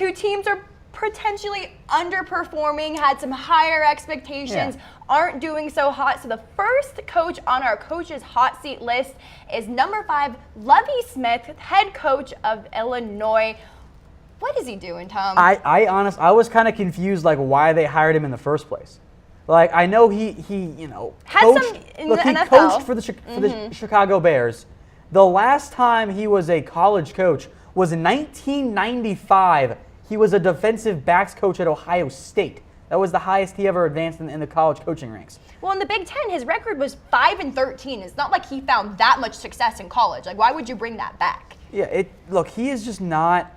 two teams are potentially underperforming, had some higher expectations, aren't doing so hot. So the first coach on our coach's hot seat list is number 5, Lovie Smith, head coach of Illinois. What is he doing, Tom? I was kind of confused, like, why they hired him in the first place. Like, I know he coached, coached for the Chicago Bears. The last time he was a college coach was in 1995. He was a defensive backs coach at Ohio State. That was the highest he ever advanced in the college coaching ranks. Well, in the Big Ten, his record was 5-13. It's not like he found that much success in college. Like, why would you bring that back? Yeah, look, he is just not.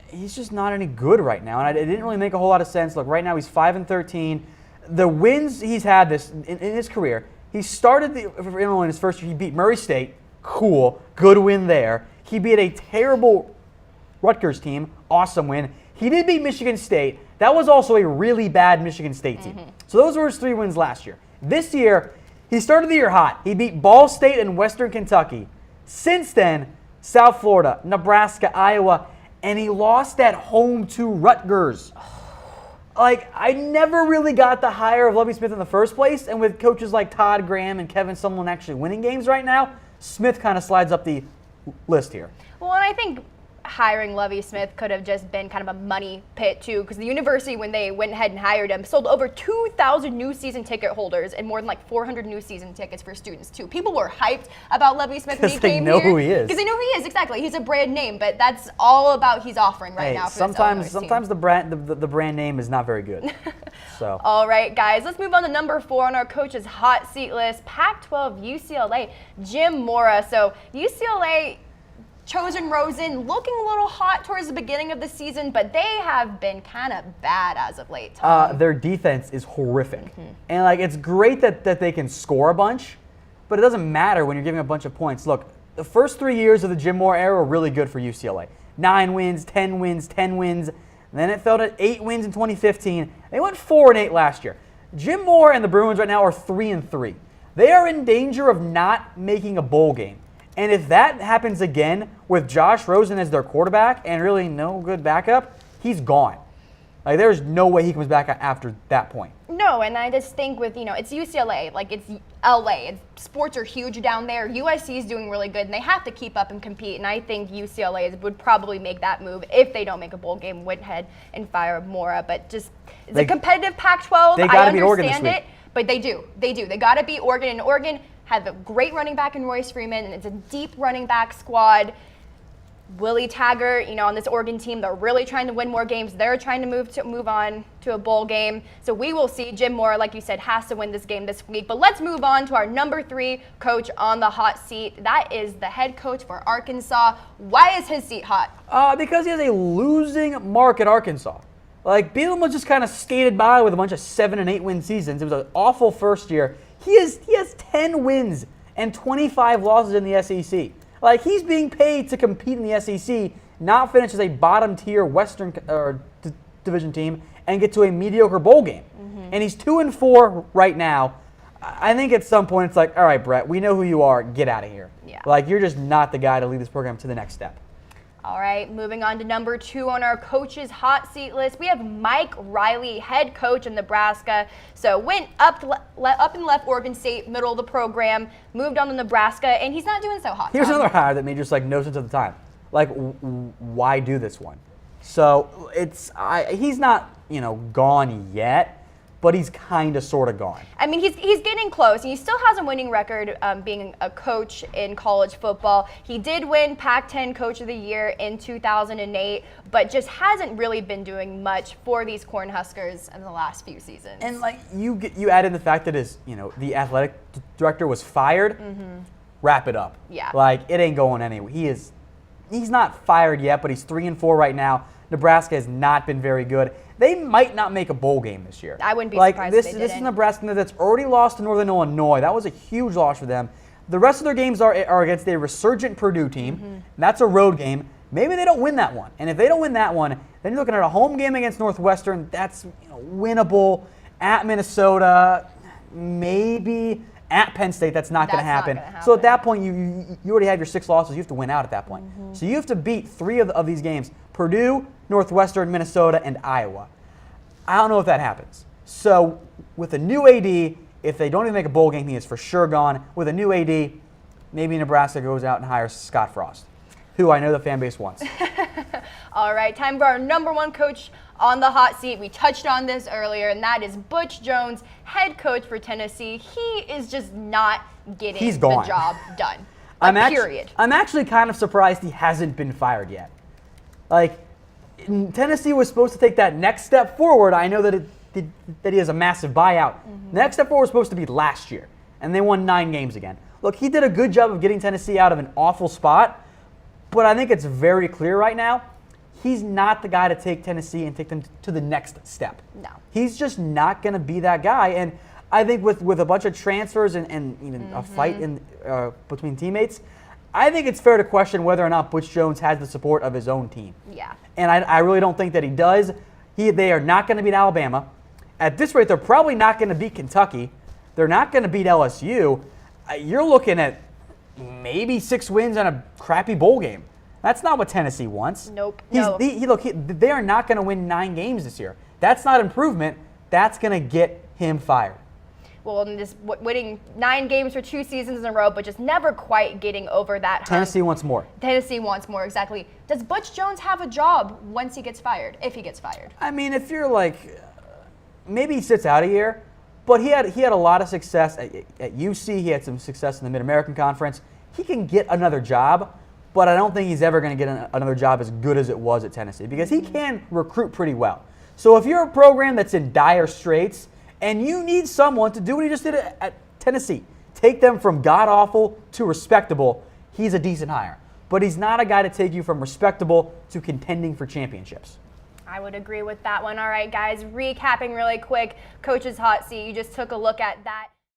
He's just not any good right now, and it didn't really make a whole lot of sense. Look, right now he's 5-13. The wins he's had in his career, he started for Illinois in his first year. He beat Murray State. Cool, good win there. He beat a terrible Rutgers team. Awesome win. He did beat Michigan State. That was also a really bad Michigan State team. So those were his 3 wins last year. This year, he started the year hot. He beat Ball State and Western Kentucky. Since then, South Florida, Nebraska, Iowa, and he lost at home to Rutgers. Like, I never really got the hire of Lovie Smith in the first place, and with coaches like Todd Graham and Kevin Sumlin actually winning games right now, Smith kind of slides up the list here. Well, and I think hiring Lovie Smith could have just been kind of a money pit too, because the university, when they went ahead and hired him, sold over 2,000 new season ticket holders and more than like 400 new season tickets for students too. People were hyped about Lovie Smith when he came here. Because they know who he is. Because they know who he is, exactly. He's a brand name, but that's all about he's offering right now for sometimes this Illinois the brand name is not very good. So. All right, guys, let's move on to number 4 on our coach's hot seat list. Pac-12 UCLA, Jim Mora. So UCLA. Chosen Rosen looking a little hot towards the beginning of the season, but they have been kind of bad as of late, Tom. Their defense is horrific. And like, it's great that they can score a bunch, but it doesn't matter when you're giving a bunch of points. Look, the first 3 years of the Jim Mora era were really good for UCLA. 9 wins, 10 wins, 10 wins. And then it fell to 8 wins in 2015. They went 4-8 last year. Jim Mora and the Bruins right now are 3-3. They are in danger of not making a bowl game. And if that happens again with Josh Rosen as their quarterback and really no good backup, he's gone. Like, there's no way he comes back after that point. No, and I just think with, it's UCLA, like it's LA. Sports are huge down there. USC is doing really good, and they have to keep up and compete. And I think UCLA would probably make that move if they don't make a bowl game, went ahead and fire Mora. But just, it's a competitive Pac-12. They got to beat Oregon this week. But they do. They got to beat Oregon, and Oregon have a great running back in Royce Freeman, and it's a deep running back squad. Willie Taggart, on this Oregon team, they're really trying to win more games. They're trying to move on to a bowl game. So we will see. Jim Mora, like you said, has to win this game this week. But let's move on to our number 3 coach on the hot seat. That is the head coach for Arkansas. Why is his seat hot? Because he has a losing mark at Arkansas. Like, Bielema just kind of skated by with a bunch of 7 and 8 win seasons. It was an awful first year. He has 10 wins and 25 losses in the SEC. Like, he's being paid to compete in the SEC, not finish as a bottom-tier Western Division team and get to a mediocre bowl game. And he's 2-4 right now. I think at some point it's like, all right, Brett, we know who you are. Get out of here. Yeah. Like, you're just not the guy to lead this program to the next step. All right, moving on to number 2 on our coach's hot seat list. We have Mike Riley, head coach in Nebraska. So went up and left Oregon State, middle of the program, moved on to Nebraska, and he's not doing so hot. Here's another hire that made just like no sense at the time. Like, why do this one? So he's not gone yet, but he's kind of sort of gone. I mean, he's getting close. He still has a winning record being a coach in college football. He did win Pac-10 Coach of the Year in 2008, but just hasn't really been doing much for these Cornhuskers in the last few seasons. And like you added the fact that the athletic director was fired. Wrap it up. Yeah. Like, it ain't going anywhere. He's not fired yet, but he's 3-4 right now. Nebraska has not been very good. They might not make a bowl game this year. I wouldn't be surprised if they didn't. This is Nebraska that's already lost to Northern Illinois. That was a huge loss for them. The rest of their games are against a resurgent Purdue team. That's a road game. Maybe they don't win that one. And if they don't win that one, then you're looking at a home game against Northwestern. That's winnable. At Minnesota, maybe At Penn State, that's not going to That's not happen. gonna So at happen. that point, you already have your 6 losses. You have to win out at that point. So you have to beat 3 of these games: Purdue, Northwestern, Minnesota, and Iowa. I don't know if that happens. So with a new AD, if they don't even make a bowl game, he is for sure gone. With a new AD, maybe Nebraska goes out and hires Scott Frost, who I know the fan base wants. All right, time for our number 1 coach on the hot seat. We touched on this earlier, and that is Butch Jones, head coach for Tennessee. He is just not getting He's the gone. job done. Period. I'm actually kind of surprised he hasn't been fired yet. Like, Tennessee was supposed to take that next step forward. I know that that he has a massive buyout. The next step forward was supposed to be last year, and they won 9 games again. Look, he did a good job of getting Tennessee out of an awful spot, but I think it's very clear right now he's not the guy to take Tennessee and take them to the next step. No. He's just not going to be that guy. And I think with a bunch of transfers and a fight between teammates, I think it's fair to question whether or not Butch Jones has the support of his own team. Yeah. And I really don't think that he does. They are not going to beat Alabama. At this rate, they're probably not going to beat Kentucky. They're not going to beat LSU. You're looking at maybe 6 wins and a crappy bowl game. That's not what Tennessee wants. Nope. They are not going to win 9 games this year. That's not improvement. That's going to get him fired. Well, and just winning 9 games for 2 seasons in a row, but just never quite getting over that hump. Tennessee wants more. Tennessee wants more, exactly. Does Butch Jones have a job once he gets fired, if he gets fired? I mean, if you're like, maybe he sits out a year, but he had a lot of success at UC. He had some success in the Mid-American Conference. He can get another job, but I don't think he's ever going to get another job as good as it was at Tennessee because he can recruit pretty well. So if you're a program that's in dire straits and you need someone to do what he just did at Tennessee, take them from god-awful to respectable, he's a decent hire. But he's not a guy to take you from respectable to contending for championships. I would agree with that one. All right, guys, recapping really quick, Coach's Hot Seat. You just took a look at that.